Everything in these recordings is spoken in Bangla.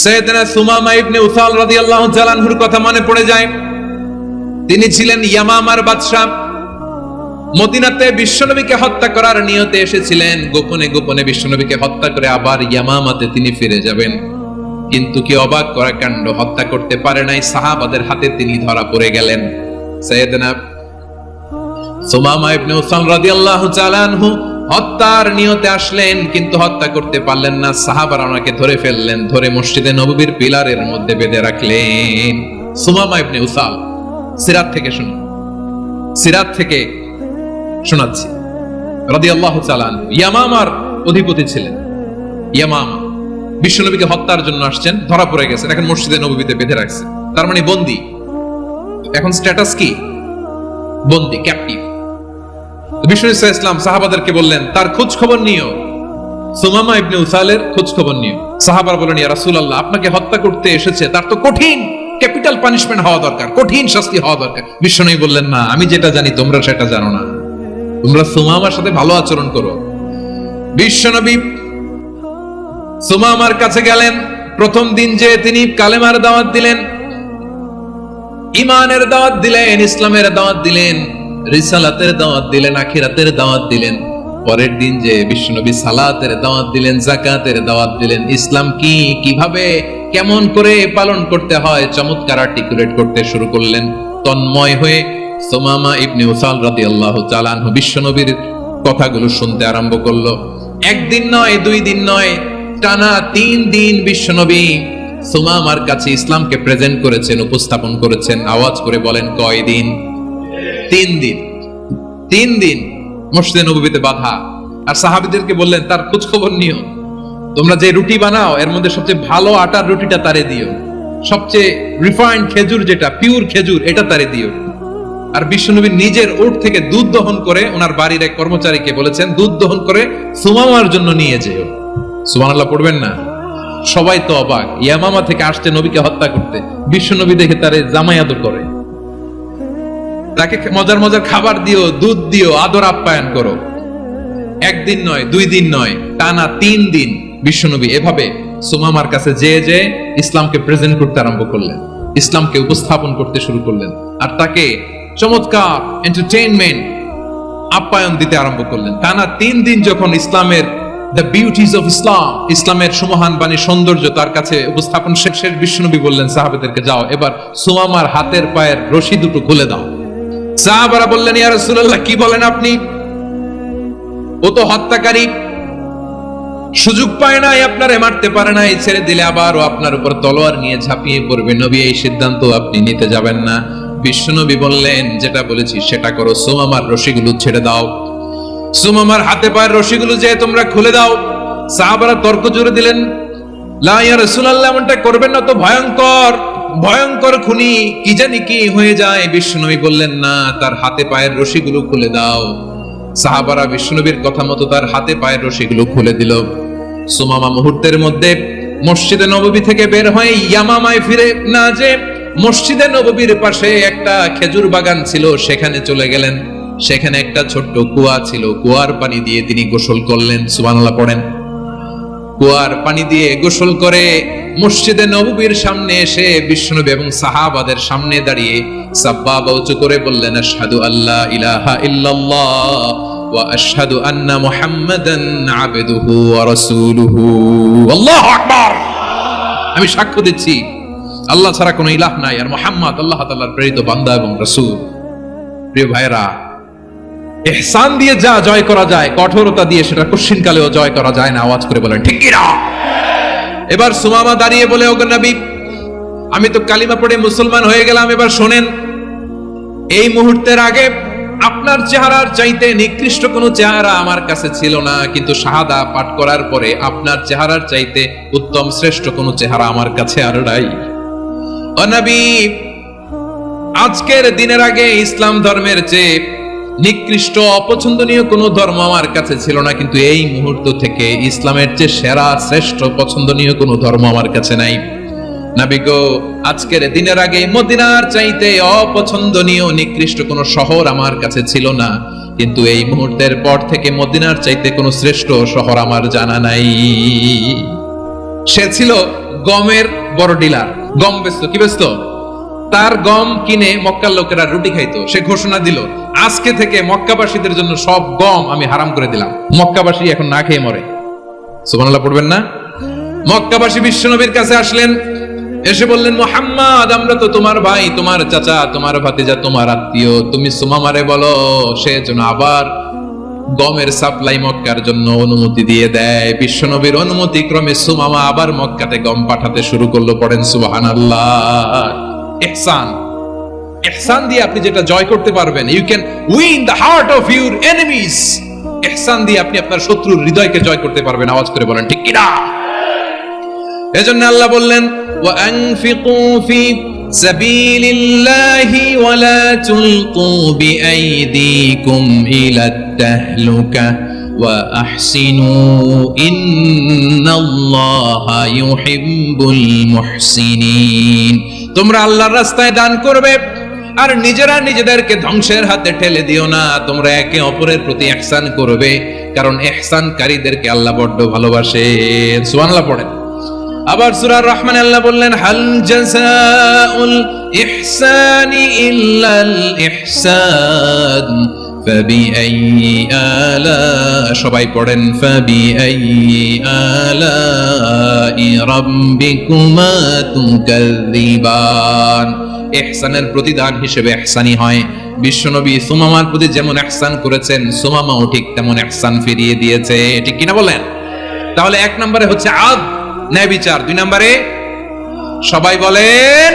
সাইয়েদনা সুমামা ইবনে উসাল রাদিয়াল্লাহু তাআলা আনহুর কথা মনে পড়ে যায়। তিনি ছিলেন ইয়ামামার বাদশা। মদিনাতে বিশ্বনবীকে হত্যা করার নিয়তে এসেছিলেন। গোপনে গোপনে বিশ্বনবীকে হত্যা করে আবার ইয়ামামাতে তিনি ফিরে যাবেন। কিন্তু কি অবাক করা কাণ্ড, হত্যা করতে পারে নাই, সাহাবাদের হাতে তিনি ধরা পড়ে গেলেন। সাইয়েদনা সুমামা ইবনে উসাল রাদিয়াল্লাহু তাআলা আনহু হত্যার নিয়তে আসলেন, কিন্তু হত্যা করতে পারলেন না। সাহাবারা ওনাকে ধরে ফেললেন, ধরে মসজিদে নববীর পিলারের মধ্যে বেঁধে রাখলেন। সুমামা ইবনে উসাল, সিরাত থেকে শুনুন, সিরাত থেকে শোনাচ্ছি। রাদিয়াল্লাহু তাআলা আনহু ইয়ামামার অধিপতি ছিলেন। ইয়ামামা বিশ্বনবীকে হত্যার জন্য আসছেন, ধরা পড়ে গেছেন, এখন মসজিদে নববীতে বেঁধে রাখছে, তার মানে বন্দী। এখন স্ট্যাটাস কি? বন্দী, ক্যাপটিভ। বিশ্বনবী সাল্লাল্লাহু আলাইহি ওয়াসাল্লাম সাহাবাদেরকে বললেন, তার খোঁজ খবর নিও, সুমামা ইবনে উসালের খোঁজ খবর নিও। সাহাবারা বললেন, ইয়া রাসূলুল্লাহ, আপনাকে হত্যা করতে এসেছে, তার তো কঠিন ক্যাপিটাল পানিশমেন্ট হওয়া দরকার, কঠিন শাস্তি হওয়া দরকার। বিশ্বনবী বললেন, না, আমি যেটা জানি তোমরা সেটা জানো না, তোমরা সুমামার সাথে ভালো আচরণ করো। বিশ্বনবী সুমামার কাছে গেলেন। প্রথম দিন যে তিনি কালেমার দাওয়াত দিলেন, ঈমানের দাওয়াত দিলেন, ইসলামের দাওয়াত দিলেন, রিসালাতের দাওয়াত দিলেন, আখিরাতের দাওয়াত দিলেন। পরের দিন যে বিশ্বনবী সালাতের দাওয়াত দিলেন, যাকাতের দাওয়াত দিলেন, ইসলাম কি, কিভাবে, কেমন করে পালন করতে হয় চমৎকার আর্টিকুলেট করতে শুরু করলেন। তন্ময় হয়ে সুমামা ইবনে উসাল রাদিয়াল্লাহু তাআলা আনহু বিশ্বনবীর কথাগুলো শুনতে আরম্ভ করলো। একদিন নয়, দুই দিন নয়, টানা 3 দিন বিশ্বনবী সুমামার কাছে ইসলামকে প্রেজেন্ট করেছেন, উপস্থাপন করেছেন। আওয়াজ করে বলেন, কয় দিন? 3 দিন। 3 দিন মসজিদে নববীতে বাঁধা। আর সাহাবীদেরকে বললেন, তার খোঁজ খবর নিও, তোমরা যে রুটি বানাও এর মধ্যে সবচেয়ে ভালো আটার রুটিটা তারে দিও, সবচেয়ে রিফাইন্ড খেজুর, যেটা পিওর খেজুর, এটা তারে দিও। আর বিশ্বনবী নিজের উট থেকে দুধ দহন করে ওনার বাড়ির এক কর্মচারীকে বলেছেন, দুধ দহন করে সুমামার জন্য নিয়ে যেও। সুবহানাল্লাহ পড়বেন না? সবাই তো অবাক, ইয়ামামা থেকে আসছে নবীকে হত্যা করতে, বিশ্বনবী দেখে তারে জামাই আদর করে, তাকে মজার মজার খাবার দিও, দুধ দিও, আদর আপ্যায়ন করো। একদিন নয়, 2 দিন নয়, টানা 3 দিন বিশ্বনবী এভাবে সুমামার কাছে যে ইসলামকে প্রেজেন্ট করতে আরম্ভ করলেন, ইসলামকে উপস্থাপন করতে শুরু করলেন, আর তাকে চমৎকার এন্টারটেইনমেন্ট আপ্যায়ন দিতে আরম্ভ করলেন। টানা 3 দিন যখন ইসলামের দ্য বিউটিজ অফ ইসলাম, ইসলামের সুমহান বাণী, সৌন্দর্য তার কাছে উপস্থাপন শেষে বিশ্বনবী বললেন সাহাবাদেরকে, যাও এবার সুমামার হাতের পায়ের রশি দুটো খুলে দাও। সাহাবারা বললেন, ইয়া রাসূলুল্লাহ, কি বলেন আপনি? ও তো হত্যাকারী, সুযোগ পায় নাই, আপনারে মারতে পারে নাই, ছেড়ে দিলে আবার ও আপনার উপর তলোয়ার নিয়ে ঝাঁপিয়ে পড়বে। নবী, এই সিদ্ধান্ত আপনি নিতে যাবেন না। বিশ্বনবী বললেন, যেটা বলেছি সেটা করো, সুমামার রশিগুলো ছেড়ে দাও, সুমামার হাতে পায়ের রশিগুলো যে তোমরা খুলে দাও। সাহাবারা তর্ক জুড়ে দিলেন, লা ইয়া রাসূলুল্লাহ, এমনটা করবেন না, তো ভয়ঙ্কর, ভয়ঙ্কর খুনি, কি জানি কি হয়ে যায়। বিশ্বনবী বললেন, না, তার হাতে পায়ের রশিগুলো খুলে দাও। সাহাবারা বিশ্বনবীর কথা মতো তার হাতে পায়ের রশিগুলো খুলে দিল। সুমামা মুহূর্তের মধ্যে মসজিদে নববী থেকে বের হয়ে ইয়ামামায় ফিরে না যে মসজিদে নববীর পাশে একটা খেজুর বাগান ছিল, সেখানে চলে গেলেন। সেখানে একটা ছোট্ট কুয়া ছিল, কুয়ার পানি দিয়ে তিনি গোসল করলেন। সুবহানাল্লাহ পড়েন। কুয়ার পানি দিয়ে গোসল করে মসজিদে নববীর সামনে এসে বিশ্বনবী এবং সাহাবাদের সামনে দাঁড়িয়ে সাব্বাবা উঁচু করে বললেন, আশহাদু আল্লা ইলাহা ইল্লাল্লাহ ওয়া আশহাদু আন্না মুহাম্মাদান আবদুহু ওয়া রাসূলুহু। আল্লাহু আকবার। আমি সাক্ষ্য দিচ্ছি আল্লাহ ছাড়া কোনো ইলাহ নাই, আর মুহাম্মদ আল্লাহ তাআলার প্রেরিত বান্দা এবং রাসূল। প্রিয় ভাইরা, ইহসান দিয়ে যা জয় করা যায়, কঠোরতা দিয়ে সেটা কঠিনকালেও জয় করা যায় না। আওয়াজ করে বলেন, ঠিক কি না? এবার সুমামা দাঁড়িয়ে বলে, ওগো নবী, আমি তো কালিমা পড়ে মুসলমান হয়ে গেলাম, এবার শোনেন, এই মুহূর্তের আগে আপনার চেহারার চাইতে নিকৃষ্ট কোনো চেহারা আমার কাছে ছিল না, কিন্তু শাহাদা পাঠ করার পরে আপনার চেহারার চাইতে উত্তম শ্রেষ্ঠ কোনো চেহারা আমার কাছে আর নাই। ও নবী, আজকের দিনের আগে ইসলাম ধর্মের চেয়ে নিকৃষ্ট অপছন্দনীয় কোনো ধর্ম আমার কাছে ছিল না, কিন্তু এই মুহূর্ত থেকে ইসলামের চেয়ে সেরা শ্রেষ্ঠ পছন্দনীয় কোনো ধর্ম আমার কাছে নাই। নবী গো, আজকের দিনের আগে মদিনার চাইতে অপছন্দনীয় নিকৃষ্ট কোনো শহর আমার কাছে ছিল না, কিন্তু এই মুহূর্তের পর থেকে মদিনার চাইতে কোনো শ্রেষ্ঠ শহর আমার জানা নাই। সে ছিল গমের বড় ডিলার, গম বেচতো। কি বেচতো? তার গম কিনে মক্কার লোকেরা রুটি খাইতো। সে ঘোষণা দিল, আজকে থেকে মক্কাবাসীদের জন্য সব গম আমি হারাম করে দিলাম, মক্কাবাসী এখন না খেয়ে মরে। সুবহানাল্লাহ পড়বেন না? মক্কাবাসী বিশ্বনবীর কাছে আসলেন, এসে বললেন, মুহাম্মদ, আমরা তো তোমার ভাই, তোমার চাচা, তোমার ভাতিজা, তোমার আত্মীয়, তুমি সুমামারে বলো সে যেন আবার গমের সাপ্লাই মক্কার জন্য অনুমতি দিয়ে দেয়। বিশ্বনবীর অনুমতি ক্রমে সুমামা আবার মক্কাতে গম পাঠাতে শুরু করলো। পড়েন সুবহানাল্লাহ। ইহসান, ইহসান দিয়ে আপনি যেটা জয় করতে পারবেন, you can win the heart of your enemies. ইহসান দিয়ে আপনি আপনার শত্রুর হৃদয়কে জয় করতে পারবেন। আওয়াজ করে বলেন ঠিক কিনা? এজন্য আল্লাহ বললেন, ওয়ানফিকু ফি সাবিলিল্লাহি ওয়ালা তুলকু বিআইদিকুম ইলাত তাহলুকা ওয়া আহসিনু ইন্নাল্লাহা ইউহিব্বুল মুহসিনিন। তোমরা আল্লাহর রাস্তায় দান করবে আর নিজেরা নিজেদেরকে ধ্বংসের হাতে ঠেলে দিও না। তোমরা একে অপরের প্রতি ইহসান করবে, কারণ ইহসানকারীদেরকে আল্লাহ বড় ভালোবাসেন। সুবহানাল্লাহ পড়েন। আবার সূরা রহমান আল্লাহ বললেন, হাল জাযাউল ইহসানি ইল্লাল ইহসান ফাবিআইয়ি আলা, সবাই পড়েন, ফাবিআইয়ি আলাই রাব্বিকুমা তুকাযযিবান। ইহসানের প্রতিদান হিসেবে ইহসানি হয়। বিশ্বনবী সুমামার প্রতি যেমন ইহসান করেছেন, সুমামাও ঠিক তেমন ইহসান ফিরিয়ে দিয়েছে। ঠিক কিনা বলেন? তাহলে এক নম্বরে হচ্ছে আদ, ন্যায় বিচার। দুই নম্বরে সবাই বলেন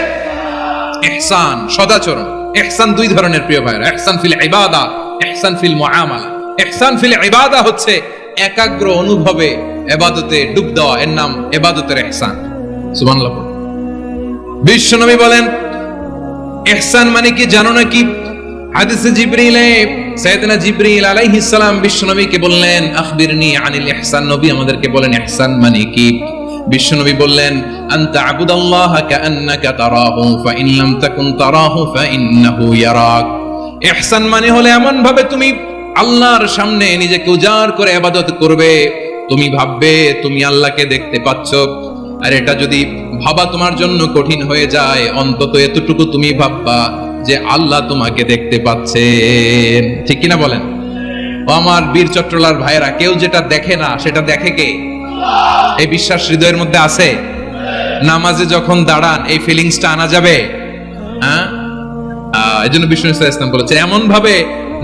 ইহসান, সদাচরণ। ইহসান দুই ধরনের প্রিয় ভাইরা, ইহসান ফিল ইবাদা, ইহসান ফিল মুআমালা। ইহসান ফিল ইবাদা হচ্ছে একাগ্র অনুভবে ইবাদতে ডুব দেওয়া, এর নাম ইবাদতের ইহসান। সুবহানাল্লাহ। বিশ্বনবী বলেন ইহসান মানে কি জানো নাকি? হাদিসে জিবরিলে সাইয়েদনা জিবরিল আলাইহিস সালাম বিশ্বনবীকে বললেন, আখবিরনি আনিল ইহসান। নবী আমাদেরকে বলেন ইহসান মানে কি? বিশ্বনবী বললেন, আনতা আবুদাল্লাহ কাআন্নাকা তারাহু ফাইন লাম তাকুন তারাহু ফাইন্নাহু ইয়ারাক। ইহসান মানে হলো এমন ভাবে তুমি আল্লাহর সামনে নিজেকে উজাড় করে ইবাদত করবে, তুমি ভাববে তুমি আল্লাহকে দেখতে পাচ্ছ। আর এটা যদি ভাবা তোমার জন্য কঠিন হয়ে যায়, অন্তত এতটুকু তুমি ভাববা যে আল্লাহ তোমাকে দেখতে পাচ্ছেন। ঠিক কিনা বলেন? ও আমার বীর চট্টলার ভাইয়েরা, কেউ যেটা দেখে না সেটা দেখে কে? এই বিশ্বাস হৃদয়ের মধ্যে আছে? নামাজে যখন দাঁড়ান এই ফিলিংসটা আনা যাবে? হ্যাঁ, এই জন্য বিষ্ণু ইসলাম বলেছেন এমন ভাবে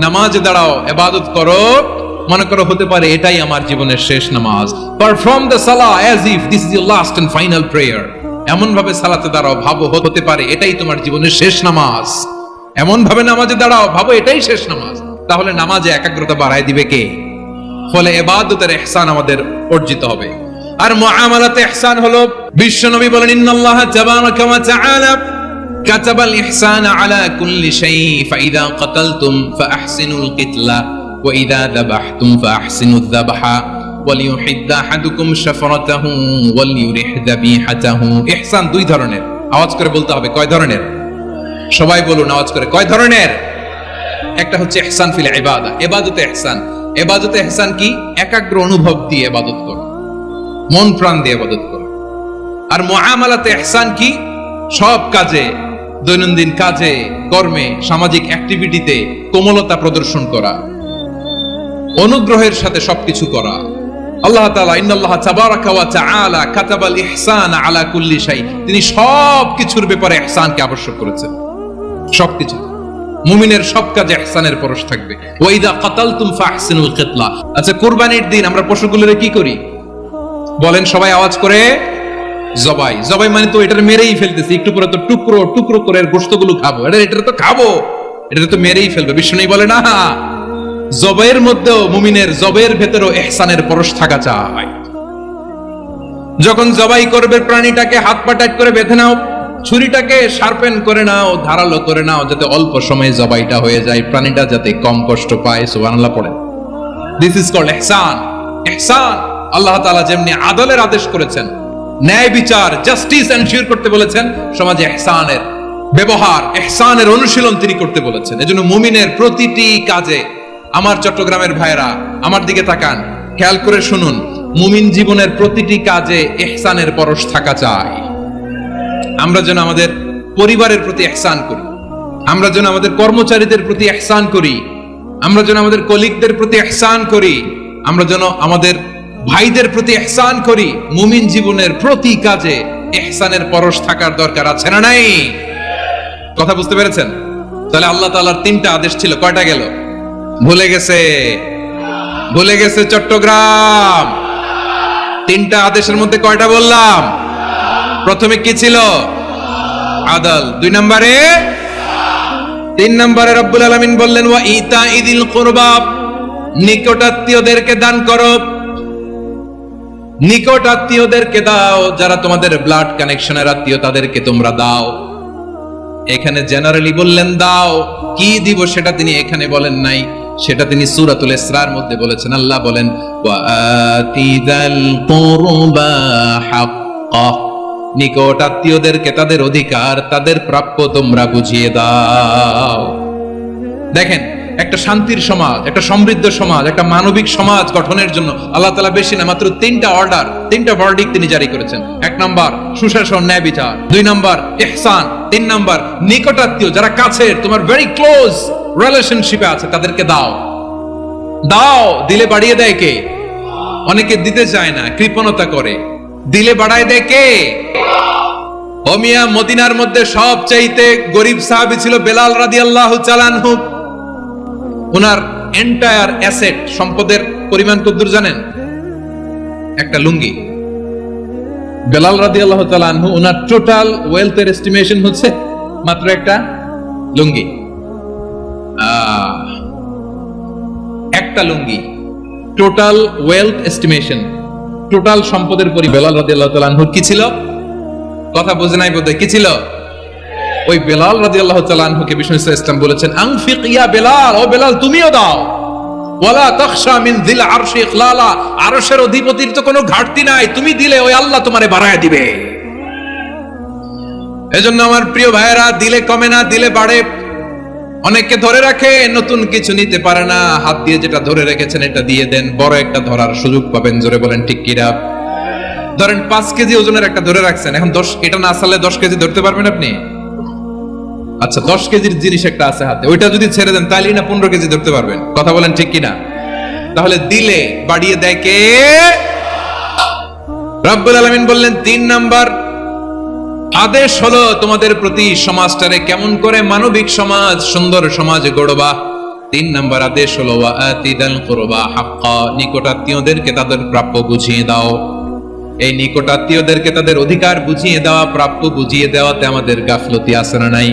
নামাজে দাঁড়াও, ইবাদত করো, মনে করো হতে পারে এটাই আমার জীবনের শেষ নামাজ। Perform the salah as if this is your last and final prayer. এমন ভাবে সালাতে দাঁড়াও, ভাবো হতে পারে এটাই তোমার জীবনের শেষ নামাজ। এমন ভাবে নামাজে দাঁড়াও, ভাবো এটাই শেষ নামাজ। তাহলে নামাজে একাগ্রতা বাড়ায় দিবে কে? ফলে ইবাদতের ইহসান আমাদের অর্জিত হবে। আর মুআমালাতে ইহসান হলো, বিশ্বনবী বলেন, ইন্নাল্লাহা তাবারাকা ওয়া তাআলা কাতাবাল ইহসানা আলা কুল্লি শাই ফাইদা কাতালতুম ফাআহসিনুল কিতলা ওয়া ইযা যাবাহতুম ফাআহসিনুদ যাবহা ওয়ালিউহিদ্দা আহাদুকুম শাফরাতাহু ওয়ালিউরিহ যাবিহাতাহু। ইহসান দুই ধরনের। আওয়াজ করে বলতে হবে কয় ধরনের? সবাই বলুন আওয়াজ করে, কয় ধরনের? একটা হচ্ছে ইহসান ফিল ইবাদা, ইবাদতে ইহসান। ইবাদতে ইহসান কি? একাগ্র অনুভব দিয়ে ইবাদত করা, মন প্রাণ দিয়ে ইবাদত করা। আর মুআমালাতে ইহসান কি? সব কাজে, দৈনন্দিন কাজে, কর্মে, সামাজিক অ্যাক্টিভিটিতে কোমলতা প্রদর্শন করা, অনুগ্রহের সাথে সবকিছু করা। আল্লাহ তাআলা ইন্নাল্লাহা তাবারাকা ওয়া তাআলা কাতাবাল ইহসান আলা কুল্লি শাই, তিনি সব কিছুর ব্যাপারে ইহসানকে আবশ্যক করেছেন। সবকিছু, মুমিনের সব কাজে ইহসানের পরশ থাকবে। ওয়া ইযা কাতালতুম ফাহসিনুল কিতলা। আচ্ছা, কুরবানির দিন আমরা পশুগুলোরে কি করি বলেন সবাই আওয়াজ করে? জবাই। জবাই মানে তো এটার মেরেই ফেলতেছি, একটু পরে তো টুকরো টুকরো করে গোশতগুলো খাবো, এটা তো খাবো, এটা তো মেরেই ফেলবে। বিষ্ণু বলে না, জবাইয়ের মধ্যেও মুমিনের জবাইয়ের ভেতরেও ইহসানের পরশ থাকা চাই। যখন জবাই করবে প্রাণীটাকে হাত পা টাইট করে বেঁধে নাও, ছুরিটাকে শার্পেন করে নাও, ধারালো করে নাও, যাতে অল্প সময়ে জবাইটা হয়ে যায়, প্রাণীটা যাতে কম কষ্ট পায়। সুবহানাল্লাহ পড়ে। দিস ইজ কল্ড ইহসান। ইহসান আল্লাহ তাআলা যেমনি আদলের আদেশ করেছেন, ন্যায় বিচার, জাস্টিস এনশিওর করতে বলেছেন, সমাজে ইহসানের ব্যবহার, ইহসানের অনুশীলন তিনি করতে বলেছেন। এজন্য মুমিনের প্রতিটি কাজে, আমার চট্টগ্রামের ভাইরা আমার দিকে তাকান, খেয়াল করে শুনুন, মুমিন জীবনের প্রতিটি কাজে ইহসানের পরশ থাকা চাই। আমরা যেন আমাদের পরিবারের প্রতি ইহসান করি, আমরা যেন আমাদের কর্মচারীদের প্রতি ইহসান করি, আমরা যেন আমাদের কলিগদের প্রতি ইহসান করি, আমরা যেন আমাদের ভাইদের প্রতি ইহসান করি। মুমিন জীবনের প্রতি কাজে ইহসানের পরশ থাকার দরকার আছে না নাই? কথা বুঝতে পেরেছেন? তাহলে আল্লাহ তাআলার তিনটা আদেশ ছিল, কয়টা গেল? ভুলে গেছে, ভুলে গেছে চট্টগ্রাম। তিনটা আদেশের মধ্যে কয়টা বললাম? প্রথমে কি ছিল? আদল। 2 নম্বরে, 3 নম্বরে রব্বুল আলামিন বললেন ওয়া ইতাইদিল কুরবা, নিকটাত্মীয়দেরকে দান করো। নিকটাত্মীয়দেরকে দাও, যারা তোমাদের ব্লাড কানেকশনের আত্মীয় তাদেরকে তোমরা দাও। এখানে জেনারেলি বললেন দাও, কি দিব সেটা তিনি এখানে বলেন নাই, সেটা তিনি সূরাতুল ইসরার মধ্যে বলেছেন। আল্লাহ বলেন ওয়া আতিদাল কুরবা হাক্কা, নিকট আত্মীয়দেরকে তাদের অধিকার, তাদের প্রাপ্য তোমরা বুঝিয়ে দাও। দেখেন, একটা শান্তির সমাজ, একটা সমৃদ্ধ সমাজ, একটা মানবিক সমাজ গঠনের জন্য আল্লাহ তাআলা বেশি না, মাত্র 3টা অর্ডার, 3টা ভার্ডিক্ট তিনি জারি করেছেন। 1 নাম্বার সুশাসন, ন্যায় বিচার। 2 নাম্বার ইহসান। 3 নাম্বার নিকটাত্মীয়, যারা কাছের, তোমার ভেরি ক্লোজ রিলেশনশিপে আছে, তাদেরকে দাও। দাও, দিলে বাড়িয়ে দেয় কে? অনেকে দিতে চায় না, কৃপণতা করে। দিলে বাড়ায় দেয় কে? ও মিয়া, মদিনার মধ্যে সবচাইতে গরিব সাহাবী ছিল বেলাল রাদিয়াল্লাহু তাআলা আনহু। ওনার এন্টায়ার অ্যাসেট, সম্পদের পরিমাণ কতদূর জানেন? একটা লুঙ্গি। বেলাল রাদিয়াল্লাহু তাআলা আনহু, ওনার টোটাল ওয়েলথের এস্টিমেশন হচ্ছে মাত্র একটা লুঙ্গি। একটা লুঙ্গি, টোটাল ওয়েলথ এস্টিমেশন, টোটাল সম্পদের পরি বেলাল রাদিয়াল্লাহু তাআলা আনহু কি ছিল? কথা বুঝে নাই বোধহয়। কি ছিল? ওই বেলাল রাদিয়াল্লাহু তাআলা আনহুকে বিষ্ণু ইসলাম বলেছেন আনফিক ইয়া বেলাল, ও বেলাল তুমিও দাও। ওয়ালা তাখশা মিন যিল আরশি ইখলালা, আরশের অধিপতির তো কোনো ঘাটতি নাই, তুমি দিলে ওই আল্লাহ তোমারে বাড়ায় দিবে। এজন্য আমার প্রিয় ভাইয়েরা, দিলে কমে না, দিলে বাড়ে। অনেককে ধরে রাখে, নতুন কিছু নিতে পারে না, হাত দিয়ে যেটা ধরে রেখেছেন এটা দিয়ে দেন, বড় একটা ধরার সুযোগ পাবেন। জোরে বলেন ঠিক কিনা? ধরেন 5 কেজি ওজনের একটা ধরে রাখছেন, এখন 10, এটা না আসলে 10 কেজি ধরতে পারবেন আপনি? আচ্ছা, 10 কেজির জিনিস একটা আছে হাতে, ওইটা যদি ছেড়ে দেন তাহলে না 15 কেজি ধরতে পারবেন। কথা বলেন ঠিক কিনা? তাহলে দিলে বাড়িয়ে দেয় কে? রব্বুল আলামিন বললেন 3 নাম্বার আদেশ হলো তোমাদের প্রতি সমাজটারে কেমন করে মানবিক সমাজ, সুন্দর সমাজ গড়বা। 3 নাম্বার আদেশ হলো ওয়া আতিদাল কুরবা হাক্কা, নিকটাত্মীয়দেরকে তাদের প্রাপ্য বুঝিয়ে দাও। এই নিকটাত্মীয়দেরকে তাদের অধিকার বুঝিয়ে দেওয়া, প্রাপ্য বুঝিয়ে দেওয়াতে আমাদের গাফলতি আছে না নাই?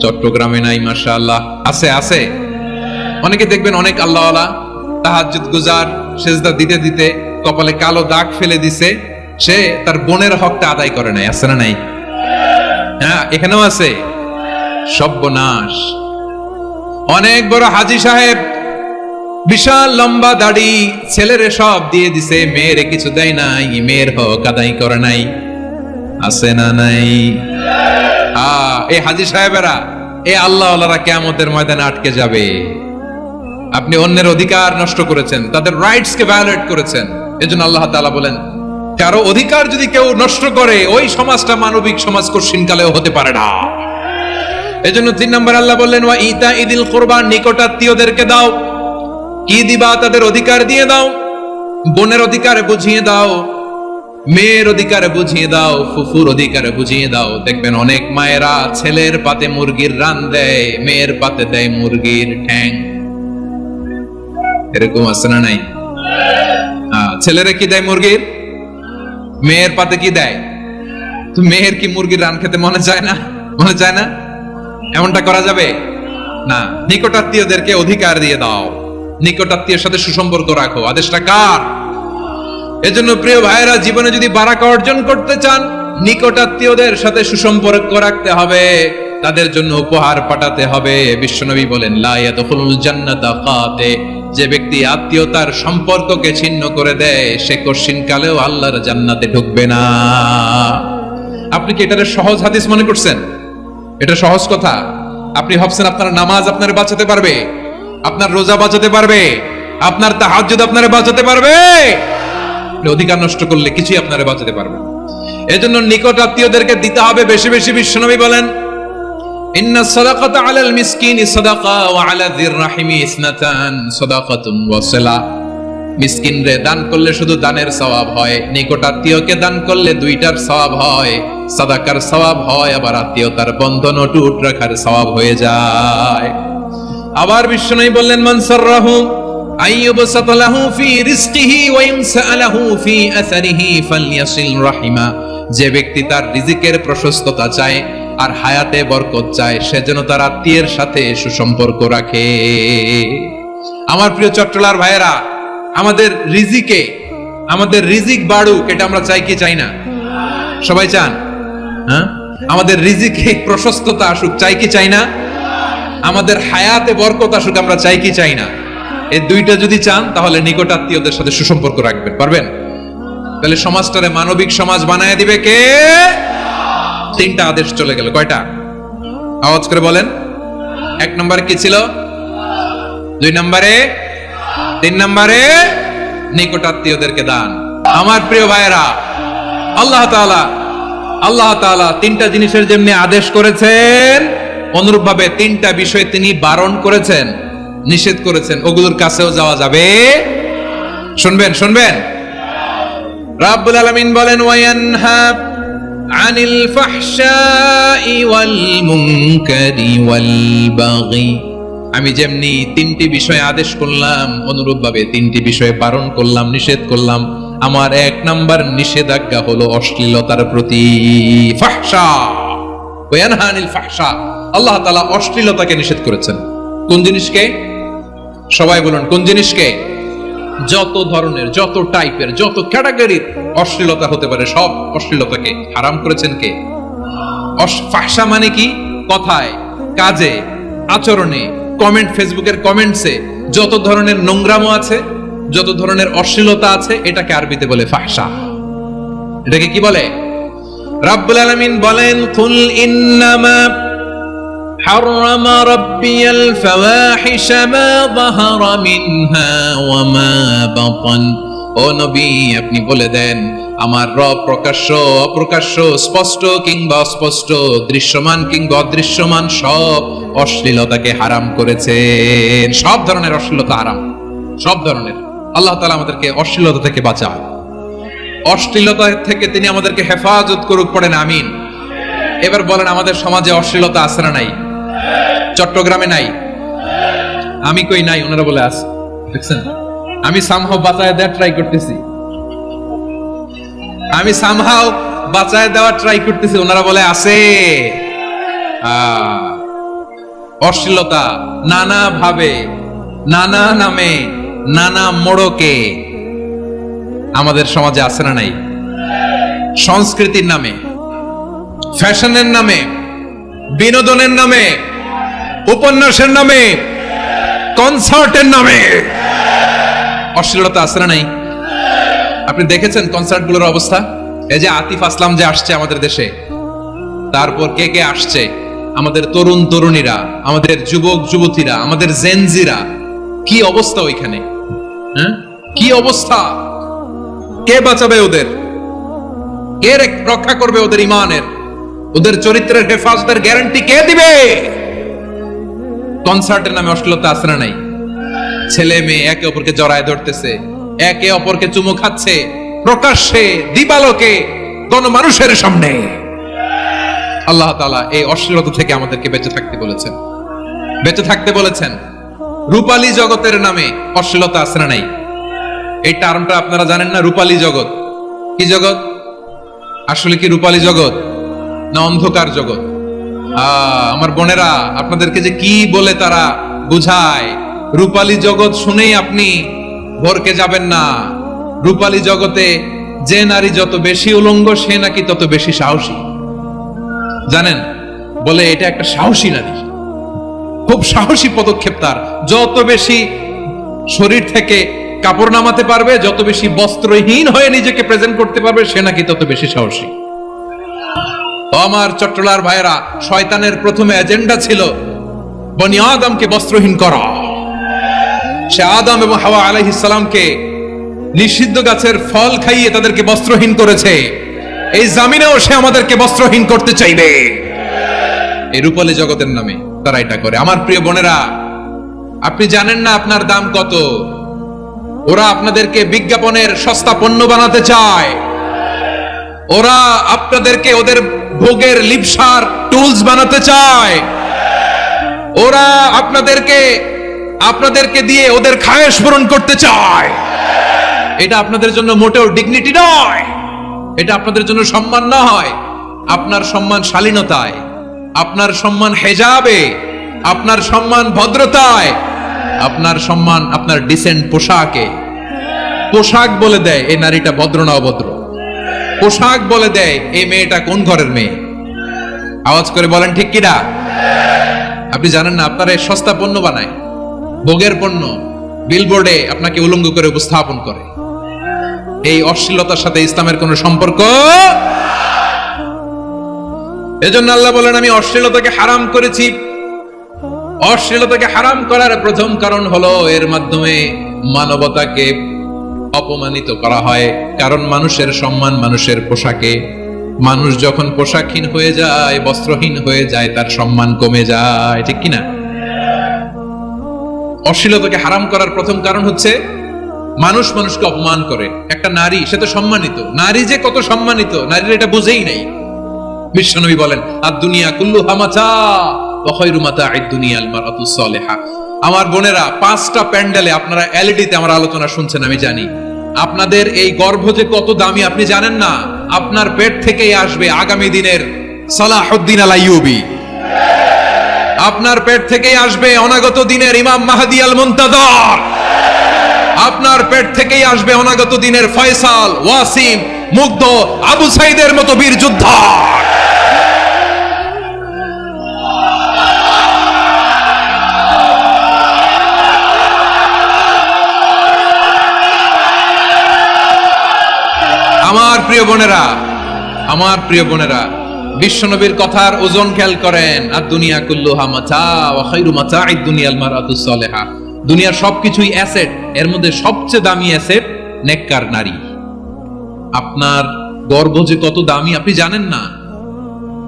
চট্টগ্রামে নাই? মাশাআল্লাহ আছে, আছে। অনেকে দেখবেন অনেক আল্লাহওয়ালা, তাহাজ্জুদ গুজার, সেজদা দিতে দিতে কপালে কালো দাগ ফেলে দিছে, সে তার বোনের হকটা আদায় করে নাই। আছে না নাই? হ্যাঁ, এখানেও আছে। সর্বনাশ। অনেক বড় হাজী সাহেব, বিশাল লম্বা দাড়ি, ছেলেরে সব দিয়ে দিছে, মেয়েরে কিছু দেয় নাই, মেয়ের হক আদায় করে নাই। আছে না নাই? এই হাজী সাহেবেরা, এই আল্লাহওয়ালারা কিয়ামতের ময়দানে আটকে যাবে। আপনি অন্যের অধিকার নষ্ট করেছেন, তাদের রাইটস কে ভায়োলেট করেছেন। এজন্য আল্লাহ তাআলা বলেন, কারো অধিকার যদি কেউ নষ্ট করে, ওই সমাজটা মানবিক সমাজ কঠিনকালেও হতে পারে না। এজন্য 3 নম্বর আল্লাহ বললেন ওয়া ইতাইদিল কুরবা, নিকটাত্মীয়দেরকে দাও। কি দিবা? তাদের অধিকার দিয়ে দাও। বোনের অধিকার বুঝিয়ে দাও, মেয়ের অধিকার বুঝিয়ে দাও, ফুফুর অধিকার বুঝিয়ে দাও। দেখবেন অনেক মায়েরা ছেলের পাতে মুরগির রান দেয়, মেয়ের পাতে দেয় মুরগির ঠ্যাং। এরকম আছে না নাই? ছেলেরা কি দেয়? মুরগির। মেয়ের পাতে কি দেয়? তো মেয়ের কি মুরগির রান খেতে মনে চায় না? মনে চায় না? এমনটা করা যাবে না। নিকটাত্মীয়দেরকে অধিকার দিয়ে দাও, নিকটাত্মীয়ের সাথে সুসম্পর্ক রাখো। আদেশটা কার? এজন্য প্রিয় ভাইয়েরা, জীবনে যদি বারাকা অর্জন করতে চান, নিকটাত্মীয়দের সাথে সুসম্পর্ক রাখতে হবে, তাদের জন্য উপহার পাঠাতে হবে। বিশ্বনবী বলেন লা ইয়াদখুলুল জান্নাতা কাতে, যে ব্যক্তি আত্মীয়তার সম্পর্ককে ছিন্ন করে দেয়, সে কঠিনকালেও আল্লাহর জান্নাতে ঢুকবে না। আপনি কি এটারে সহজ হাদিস মনে করছেন? এটা সহজ কথা। আপনি ভাবছেন আপনার নামাজ আপনার বাঁচাতে পারবে, আপনার রোজা বাঁচাতে পারবে? আপনার তাহাজ্জুদ আপনারে বাঁচাতে পারবে? অধিকার নষ্ট করলে কিছুই আপনারে বাঁচাতে পারবে না। এজন্য নিকট আত্মীয়দেরকে দিতে হবে বেশি বেশি। বিশ্বনবী বলেন, ইন্না সাদাকাতা আলাল মিসকিনি সাদাকা ওয়া আলা যির রাহিমি ইসনাতান সাদাকাতুন ওয়া সিলা। মিসকিনরে দান করলে শুধু দানের সওয়াব হয়, নিকট আত্মীয়কে দান করলে দুইটার সওয়াব হয়, সাদাকার সওয়াব হয়, আবার আত্মীয়তার বন্ধন অটুট রাখার সওয়াব হয়ে যায়। আবার বিশ্বনবী বললেন, মান সাররাহু আইয়ুবসাত লাহু ফি রিজকিহি ওয়া ইনসালাহু ফি আসারিহি ফালইয়াসিল রাহিমা। যে ব্যক্তি তার রিজিকের প্রশস্ততা চায় আর হায়াতে বরকত চায়, সে যেন তার আত্মীয়ের সাথে সুসম্পর্ক রাখে। আমার প্রিয় চট্টলার ভাইয়েরা, আমাদের রিজিক বাড়ুক, এটা আমরা চাই কি চাই না? সবাই চান? হ্যাঁ, আমাদের রিজিকে প্রশস্ততা আসুক, চাই কি চাই না? আমাদের হায়াতে বরকত আসুক, আমরা চাই কি চাই না? এই দুইটা যদি চান তাহলে নিকট আত্মীয়দের সাথে সুসম্পর্ক রাখবেন, পারবেন? তাহলে সমাজটারে মানবিক সমাজ বানায় দিবে কে? তিনটা আদেশ চলে গেল। কয়টা? আওয়াজ করে বলেন। 1 নম্বরে কি ছিল? 2 নম্বরে, 3 নম্বরে নিকট আত্মীয়দেরকে দান। আমার প্রিয় ভাইয়েরা, আল্লাহ তাআলা তিনটা জিনিসের যেমনি আদেশ করেছেন, অনুরূপ ভাবে তিনটা বিষয় তিনি বারণ করেছেন, নিষেধ করেছেন। ওগুলোর কাছেও যাওয়া যাবে। শুনবেন। রাব্বুল আলামিন বলেন, ওয়ায়ানহা আনিল ফাহশাই ওয়াল মুনকারি ওয়াল বাগি। আমি যেমনি তিনটি বিষয় আদেশ করলাম, অনুরূপ ভাবে তিনটি বিষয়ে বারণ করলাম, নিষেধ করলাম। আমার 1 নাম্বার নিষেধাজ্ঞা হলো অশ্লীলতার প্রতি। ফাহশা, ওয়ায়ানহা আনিল ফাহশা, আল্লাহ তাআলা অশ্লীলতাকে নিষেধ করেছেন। কোন জিনিসকে? সবাই বলুন, কোন জিনিসকে? যত ধরনের, যত টাইপের, যত ক্যাটাগরির অশ্লীলতা হতে পারে, সব অশ্লীলতাকে হারাম করেছেন কে? ফাহশা মানে কি? কথায়, কাজে, আচরণে, কমেন্ট, ফেসবুকের কমেন্টসে যত ধরনের নোংরামো আছে, যত ধরনের অশ্লীলতা আছে, এটাকে আরবিতে বলে ফাহশা। এটাকে কি বলে? রাব্বুল আলামিন বলেন, কুল ইন্নামা حرم ربي الفواحش ما ظهر منها وما بطن। ও নবী, আপনি বলে দেন, আমার রব প্রকাশ্য অপ্রকাশ্য, স্পষ্ট কিংবা অস্পষ্ট, দৃশ্যমান কিংবা অদৃশ্যমান সব অশ্লীলতাকে হারাম করেছেন। সব ধরনের অশ্লীলতা হারাম, সব ধরনের। আল্লাহ তাআলা আমাদেরকে অশ্লীলতা থেকে বাঁচায়, অশ্লীলতা থেকে তিনি আমাদেরকে হেফাজত করুক। পড়েন আমিন। এবার বলেন, আমাদের সমাজে অশ্লীলতা আছে না নাই? চট্টগ্রামে নাই? আমি কই নাই, ওনারা বলে আছে। দেখছেন, আমি সামহাও বাঁচায় দেওয়ার ট্রাই করতেছি, ওনারা বলে আছে। অশ্লীলতা নানা ভাবে, নানা নামে, নানা মোড়কে আমাদের সমাজে আছে না নাই? সংস্কৃতির নামে, ফ্যাশনের নামে, বিনোদনের নামে, উপন্যাসের নামে, কনসার্টের নামে অশ্লীলতা আছে না নাই? আপনি দেখেছেন কনসার্টগুলোর অবস্থা? এই যে আতিফ আসলাম যে আসছে আমাদের দেশে, তারপর কে কে আসছে? আমাদের তরুণ তরুণীরা, আমাদের যুবক যুবতীরা, আমাদের জেনজিরা। কি অবস্থা ওইখানে? হ্যাঁ, কি অবস্থা? কে বাঁচাবে ওদের? কে রক্ষা করবে ওদের ইমানের, ওদের চরিত্রের হেফাজতের গ্যারান্টি কে দিবে? কনসার্টের নামে অশ্লীলতা আছে না নাই? ছেলে মেয়ে একে অপরকে জড়ায় ধরতেছে, একে অপরকে চুমু খাচ্ছে, প্রকাশ্যে, দিবালোকে, গণমানুষের সামনে। আল্লাহ তাআলা এই অশ্লীলতা থেকে আমাদেরকে বেঁচে থাকতে বলেছেন, বেঁচে থাকতে বলেছেন। রূপালী জগতের নামে অশ্লীলতা আছে না নাই? এই টার্মটা আপনারা জানেন না? রূপালী জগৎ কি জগৎ? আসলে কি রূপালী জগৎ না অন্ধকার জগৎ? আমার বোনেরা, আপনাদেরকে যে কি বলে তারা বুঝায়, রূপালী জগৎ শুনেই আপনি ভরকে যাবেন না। রূপালী জগতে যে নারী যত বেশি উলঙ্গ, সে নাকি তত বেশি সাহসী। জানেন, বলে এটা একটা সাহসী নারী, খুব সাহসী পদক্ষেপ তার। যত বেশি শরীর থেকে কাপড় নামাতে পারবে, যত বেশি বস্ত্রহীন হয়ে নিজেকে প্রেজেন্ট করতে পারবে, সে নাকি তত বেশি সাহসী। আমার চট্টলার ভাইয়েরা, শয়তানের প্রথমে এজেন্ডা ছিল বনি আদমকে বস্ত্রহীন করা। সে আদম এবং হাওয়া আলাইহিস সালামকে নিষিদ্ধ গাছের ফল খাইয়ে তাদেরকে বস্ত্রহীন করেছে, এই জামিনেও সে আমাদেরকে বস্ত্রহীন করতে চাইবে। এই রূপালী জগতের নামে তারা এটা করে। আমার প্রিয় বোনেরা, আপনি জানেন না আপনার দাম কত। ওরা আপনাদেরকে বিজ্ঞাপনের সস্তা পণ্য বানাতে চায়, ওরা আপনাদেরকে ওদের ভোগের লিপসার টুলস বানাতে চায়, ওরা আপনাদেরকে দিয়ে ওদের খায়েশ পূরণ করতে চায়। এটা আপনাদের জন্য মোটেও ডিগনিটি নয়, এটা আপনাদের জন্য সম্মান নয়। আপনার সম্মান শালীনতায়, আপনার সম্মান হেজাবে, আপনার সম্মান ভদ্রতায়, আপনার সম্মান আপনার ডিসেন্ট পোশাকে। পোশাক বলে দেয় এই নারীটা ভদ্র না অভদ্র, পোশাক বলে দেয় এই মেয়েটা কোন ঘরের মেয়ে। আওয়াজ করে বলেন ঠিক কিনা? আপনি জানেন না আপনারা সস্তা পণ্য বানায়, ভোগের পণ্য, বিলবোর্ডে আপনাকে উলঙ্গ করে উপস্থাপন করে। এই অশ্লীলতার সাথে ইসলামের কোন সম্পর্ক। এজন্য আল্লাহ বলেন আমি অশ্লীলতাকে হারাম করেছি। অশ্লীলতাকে হারাম করার প্রথম কারণ হলো এর মাধ্যমে মানবতাকে অপমানিত করা হয়। কারণ মানুষের সম্মান মানুষের পোশাকে। মানুষ যখন পোশাকহীন হয়ে যায়, বস্ত্রহীন হয়ে যায়, তার সম্মান কমে যায়, ঠিক কিনা? অশ্লীলতাকে হারাম করার প্রথম কারণ হচ্ছে মানুষ মানুষকে অপমান করে। একটা নারী, সে তো সম্মানিত, নারী যে কত সম্মানিত নারীর এটা বুঝেই নাই। বিশ্বনবী বলেন আদ-দুনিয়া কুল্লুহা মাতা ওয়া খায়রু মাতা'আদ দুনিয়া আল মারআতুস সালিহা। আমার বোনেরা, 5টা প্যান্ডেলে আপনারা এলইডিতে আমার আলোচনা শুনছেন, আমি জানি। আপনাদের এই গর্ভ যে কত দামি আপনি জানেন না। আপনার পেট থেকেই আসবে আগামী দিনের সালাহুদ্দিন আল আইয়ুবী, আপনার পেট থেকেই আসবে অনাগত দিনের ইমাম মাহদী আল মুনতাযর, আপনার পেট থেকেই আসবে অনাগত দিনের ফয়সাল, ওয়াসিম, মুগ্ধ, আবু সাইদের মতো বীর যোদ্ধা। আমার প্রিয় বোনেরা, আমার প্রিয় বোনেরা, বিশ্বনবীর কথার ওজন খেয়াল করেন। আদ-দুনিয়া কুল্লুহা মাতা ওয়া খায়রু মাতা'আদ দুনিয়া আল মারআতুস সালিহা। দুনিয়ার সবকিছুই অ্যাসেট, এর মধ্যে সবচেয়ে দামি অ্যাসেট নেককার নারী। আপনার গর্ভ যে কত দামি আপনি জানেন না।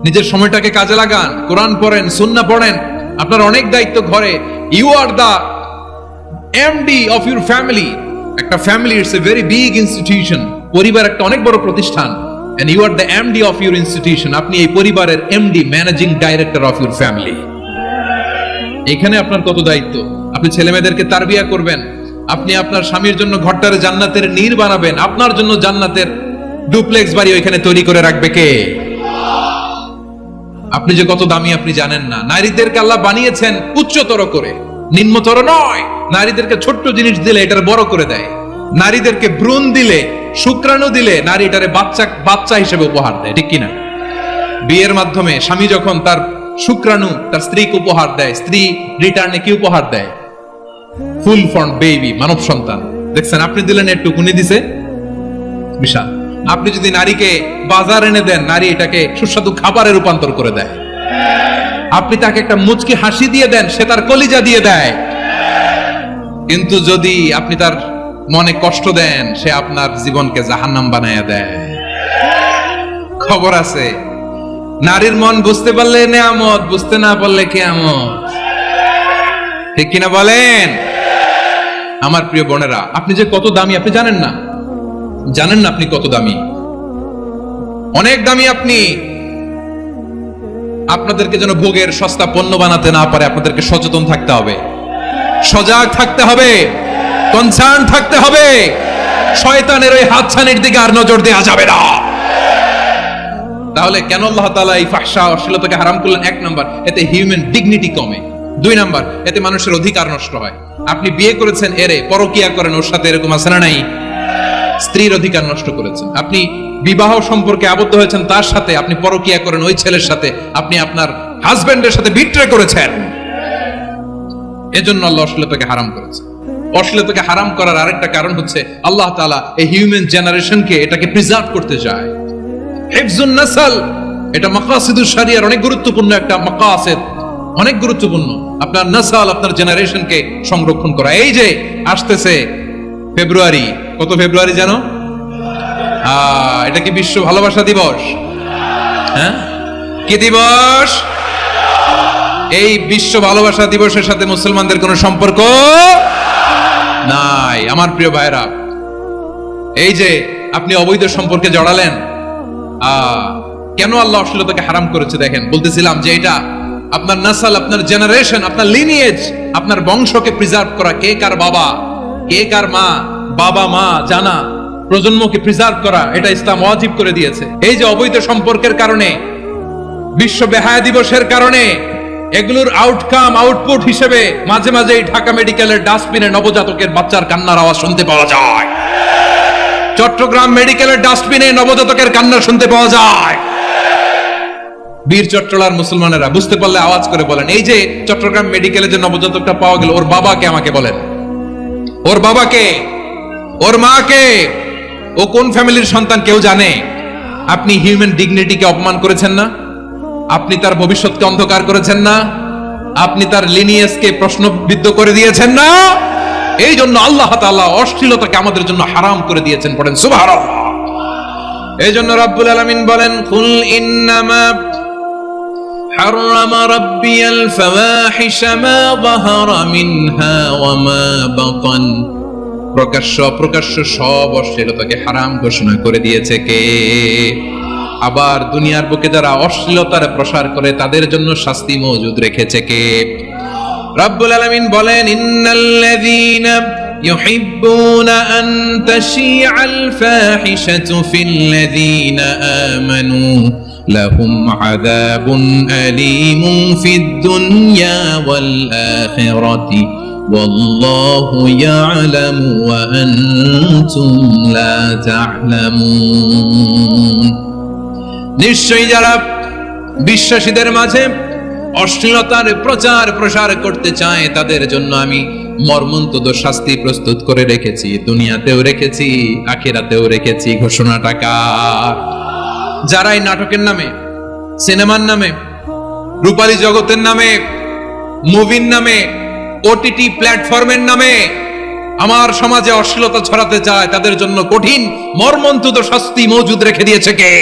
নিজের সময়টাকে কাজে লাগান, কোরআন পড়েন, সুন্নাহ পড়েন। আপনার অনেক দায়িত্ব ঘরে। You are the MD of your family. একটা family it's a very big institution. পরিবার একটা অনেক বড় প্রতিষ্ঠান। and you are the MD of your institution. আপনি এই পরিবারের MD, managing director of your family. এখানে আপনার কত দায়িত্ব। আপনি ছেলেমেয়েদেরকে তারবিয়া করবেন, আপনি আপনার স্বামীর জন্য ঘরটারে জান্নাতের নীড় বানাবেন, আপনার জন্য জান্নাতের ডুপ্লেক্স বাড়ি ওইখানে তৈরি করে রাখবে কে? আপনি যে কত দামি আপনি জানেন না। নারীদেরকে আল্লাহ বানিয়েছেন উচ্চতর করে, নিম্নতর নয়। নারীদেরকে ছোট্ট জিনিস দিলে এটার বড় করে দেয়। নারীদেরকে ভ্রূণ দিলে, শুক্রাণু দিলে নারী এটারে বাচ্চা হিসেবে উপহার দেয়, ঠিক কিনা? বিয়ের মাধ্যমে স্বামী যখন তার শুক্রাণু তার স্ত্রীকে উপহার দেয়, স্ত্রী রিটার্নে কি উপহার দেয়? ফুল ফর্ম বেবি, মানব সন্তান। দেখছেন, আপনি দিলেন একটুকুনি দিছে বিশাল। আপনি যদি নারীকে বাজার এনে দেন, নারী এটাকে সুস্বাদু খাবারে রূপান্তর করে দেয়। আপনি তাকে একটা মুচকি হাসি দিয়ে দেন, সে তার কলিজা দিয়ে দেয়। কিন্তু যদি আপনি তার মনে কষ্ট দেন, সে আপনার জীবনকে জাহান্নাম বানায়া দেয়। খবর আছে, নারীর মন বুঝতে পারলে নেয়ামত, বুঝতে না পারলে কিয়ামত, ঠিক কিনা বলেন? আমার প্রিয় বোনেরা, আপনি যে কত দামি আপনি জানেন না। জানেন না আপনি কত দামি, অনেক দামি আপনি। আপনাদেরকে যেন ভোগের সস্তা পণ্য বানাতে না পারে, আপনাদেরকে সচেতন থাকতে হবে, সজাগ থাকতে হবে, কনসার্ন থাকতে হবে। শয়তানের ওই হাতছানির দিকে আর নজর দেওয়া যাবে না। তাহলে কেন আল্লাহ তাআলা এই ফাহশা অশ্লীলতাকে হারাম করলেন? 1 নাম্বার, এতে হিউম্যান ডিগনিটি কমে। 2 নাম্বার, এতে মানুষের অধিকার নষ্ট হয়। আপনি বিয়ে করেছেন, এরে পরকিয়া করেন, ওর সাথে এরকম আছে না নাই? স্ত্রীর অধিকার নষ্ট করেছেন। আপনি বিবাহ সম্পর্কে আবদ্ধ হয়েছেন তার সাথে, আপনি পরকিয়া করেন ওই ছেলের সাথে, আপনি আপনার হাজবেন্ডের সাথে বিট্রে করেছেন। এজন্য আল্লাহ অশ্লীলতাকে হারাম করেছে। অশ্লীলতাকে হারাম করার আরেকটা কারণ হচ্ছে আল্লাহ তাআলা এই হিউম্যান জেনারেশনকে এটাকে প্রিজার্ভ করতে চায়। হিফজুন নাসল, এটা মাকাসিদুশ শরিয়ার অনেক গুরুত্বপূর্ণ একটা মাকাসিদ। অনেক গুরুত্বপূর্ণ। আপনার নাসাল, আপনার জেনারেশনকে সংরক্ষণ করা। এই যে আসতেছে ফেব্রুয়ারি, কত ফেব্রুয়ারি জানো? এটা কি বিশ্ব ভালোবাসা দিবস? হ্যাঁ, কি দিবস? এই বিশ্ব ভালোবাসা দিবসের সাথে মুসলমানদের কোনো সম্পর্ক নাই। আমার প্রিয় ভাইরা, এই যে আপনি অবৈধ সম্পর্কে জড়ালেন, কেন আল্লাহ অশ্লীলতাকে হারাম করেছে দেখেন। বলতেছিলাম যে এটা আপনার নাসাল, আপনার জেনারেশন, আপনার লিনিয়েজ, আপনার বংশকে প্রিজার্ভ করা। কে কার বাবা, কে কার মা, বাবা মা জানা, প্রজন্মকে প্রিজার্ভ করা, এটা ইসলাম ওয়াজিব করে দিয়েছে। এই যে অবৈধ সম্পর্কের কারণে, বিশ্ব বেহায়া দিবসের কারণে, এগুলোর আউটকাম, আউটপুট হিসেবে মাঝে মাঝে এই ঢাকা মেডিকেলের ডাস্টবিনে নবজাতকের বাচ্চার কান্নার আওয়াজ শুনতে পাওয়া যায়। চট্টগ্রাম মেডিকেলের ডাস্টবিনে নবজাতকের কান্না শুনতে পাওয়া যায়। বীর চট্টলার মুসলমানেরা বুঝতে পারলে আওয়াজ করে বলেন, এই যে চট্টগ্রাম মেডিকেলে যে নবজাতকটা পাওয়া গেল, ওর বাবাকে আমাকে বলেন, ওর বাবাকে, ওর মাকে, ও কোন ফ্যামিলির সন্তান কেউ জানে? আপনি হিউম্যান ডিগনিটিকে অপমান করেছেন না? আপনি তার ভবিষ্যৎকে অন্ধকার করেছেন না? আপনি তার লিনিয়েজকে প্রশ্নবিদ্ধ করে দিয়েছেন না? এই জন্য আল্লাহ তাআলা অশ্লীলতাকে আমাদের জন্য হারাম করে দিয়েছেন। পড়েন সুবহানাল্লাহ। এই জন্য রব্বুল আলামিন বলেন, কুল ইন্নামা হারাম রাব্বিয়াল ফাওয়াহিশা মা যাহারা মিনহা ওয়া মা বাতান। প্রকাশ্য অপ্রকাশ্য সব অশ্লীলতাকে হারাম ঘোষণা করে দিয়েছে কে? আবার দুনিয়ার বুকে যারা অশ্লীলতার প্রসার করে তাদের জন্য শাস্তি মজুদ রেখেছে কে? রব্বুল আলামিন বলেন, ইন্নাল্লাযীনা ইউহিব্বুনা আন তাশিআল ফাহিশাতু ফিল্লাযীনা আমানু লাহুম আযাবুন আলীমুন ফিদ দুনিয়া ওয়াল আখিরাতি ওয়াল্লাহু ইয়ালামু ওয়া আনতুম লা তা'লামুন। নিশ্চয়ই যারা বিশ্বাসীদের মাঝে অশ্লীলতার প্রচার প্রসার করতে চায় তাদের জন্য আমি মর্মন্তুদ শাস্তি প্রস্তুত করে রেখেছি, দুনিয়াতেও রেখেছি, আখিরাতেও রেখেছি। ঘোষণাটা কার? যারা এই নাটকের নামে, সিনেমার নামে, রূপালী জগতের নামে, মুভির নামে, ওটিটি প্ল্যাটফর্মের নামে আমার সমাজে অশ্লীলতা ছড়াতে চায়, তাদের জন্য কঠিন মর্মন্তুদ শাস্তি মজুদ রেখে দিয়েছে কে?